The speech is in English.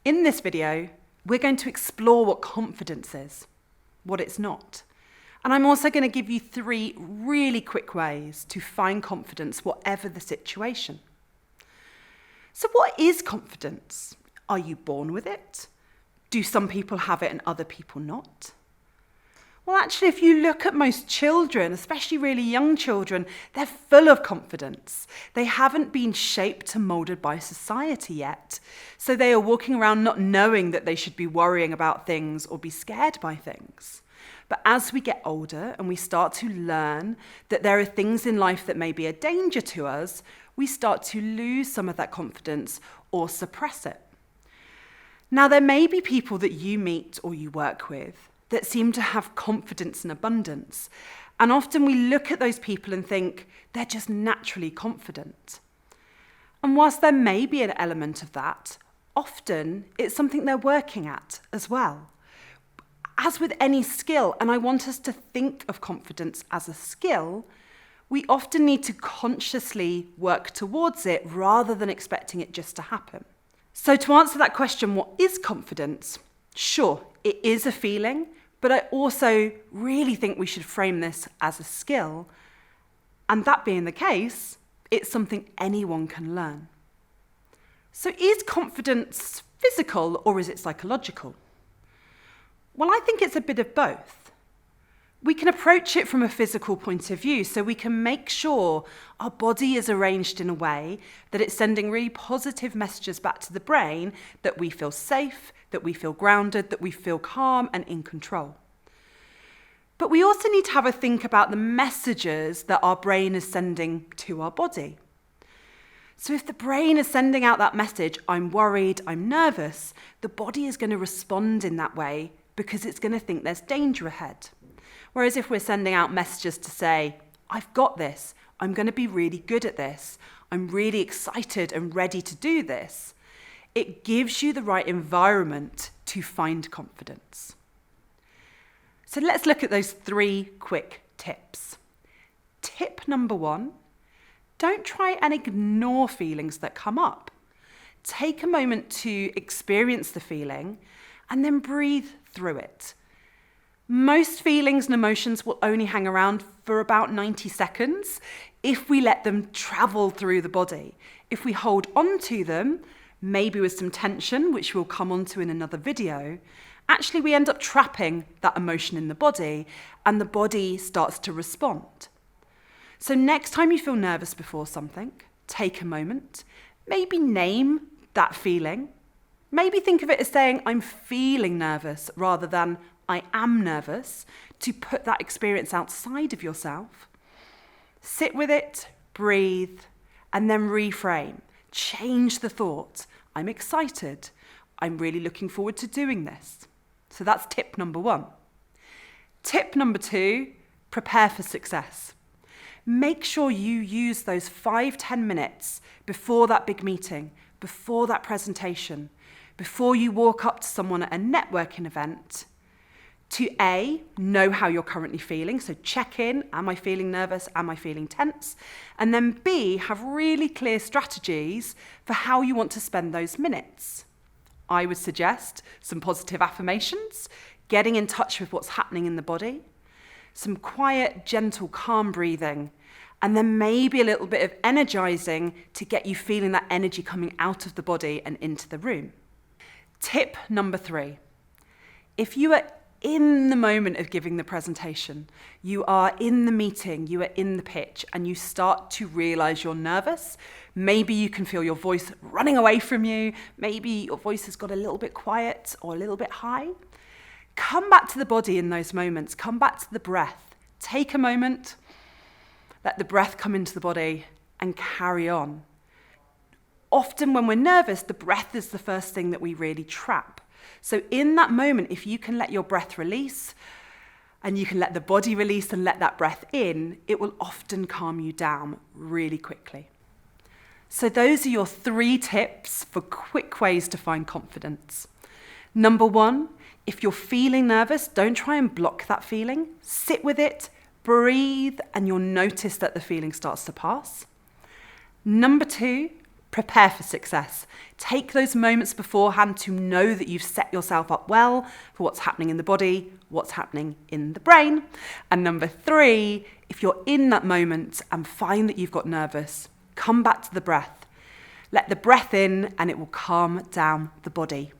In this video, we're going to explore what confidence is, what it's not. And I'm also going to give you 3 really quick ways to find confidence, whatever the situation. So what is confidence? Are you born with it? Do some people have it and other people not? Well, actually, if you look at most children, especially really young children, they're full of confidence. They haven't been shaped and molded by society yet. So they are walking around not knowing that they should be worrying about things or be scared by things. But as we get older and we start to learn that there are things in life that may be a danger to us, we start to lose some of that confidence or suppress it. Now, there may be people that you meet or you work with that seem to have confidence and abundance. And often we look at those people and think they're just naturally confident. And whilst there may be an element of that, often it's something they're working at as well. As with any skill, and I want us to think of confidence as a skill, we often need to consciously work towards it rather than expecting it just to happen. So to answer that question, what is confidence? Sure, it is a feeling, but I also really think we should frame this as a skill. And that being the case, it's something anyone can learn. So is confidence physical or is it psychological? Well, I think it's a bit of both. We can approach it from a physical point of view, so we can make sure our body is arranged in a way that it's sending really positive messages back to the brain that we feel safe, that we feel grounded, that we feel calm and in control. But we also need to have a think about the messages that our brain is sending to our body. So if the brain is sending out that message, I'm worried, I'm nervous, the body is going to respond in that way because it's going to think there's danger ahead. Whereas if we're sending out messages to say, I've got this, I'm going to be really good at this, I'm really excited and ready to do this, it gives you the right environment to find confidence. So let's look at those 3 quick tips. Tip number 1, don't try and ignore feelings that come up. Take a moment to experience the feeling and then breathe through it. Most feelings and emotions will only hang around for about 90 seconds if we let them travel through the body. If we hold on to them, maybe with some tension, which we'll come onto in another video, actually we end up trapping that emotion in the body and the body starts to respond. So next time you feel nervous before something, take a moment, maybe name that feeling. Maybe think of it as saying, I'm feeling nervous rather than I am nervous, to put that experience outside of yourself. Sit with it, breathe, and then reframe. Change the thought. I'm excited. I'm really looking forward to doing this. So that's tip number 1. Tip number 2, prepare for success. Make sure you use those 5-10 minutes before that big meeting, before that presentation, before you walk up to someone at a networking event, to A, know how you're currently feeling, so check in, am I feeling nervous, am I feeling tense? And then B, have really clear strategies for how you want to spend those minutes. I would suggest some positive affirmations, getting in touch with what's happening in the body, some quiet, gentle, calm breathing, and then maybe a little bit of energizing to get you feeling that energy coming out of the body and into the room. Tip number 3, if you are in the moment of giving the presentation, you are in the meeting, you are in the pitch, and you start to realize you're nervous. Maybe you can feel your voice running away from you. Maybe your voice has got a little bit quiet or a little bit high. Come back to the body in those moments. Come back to the breath. Take a moment, let the breath come into the body, and carry on. Often when we're nervous, the breath is the first thing that we really trap. So in that moment, if you can let your breath release and you can let the body release and let that breath in, it will often calm you down really quickly. So those are your 3 tips for quick ways to find confidence. Number 1, if you're feeling nervous, don't try and block that feeling. Sit with it, breathe, and you'll notice that the feeling starts to pass. Number 2, Prepare for success. Take those moments beforehand to know that you've set yourself up well for what's happening in the body, what's happening in the brain. And number 3, if you're in that moment and find that you've got nervous, come back to the breath. Let the breath in and it will calm down the body.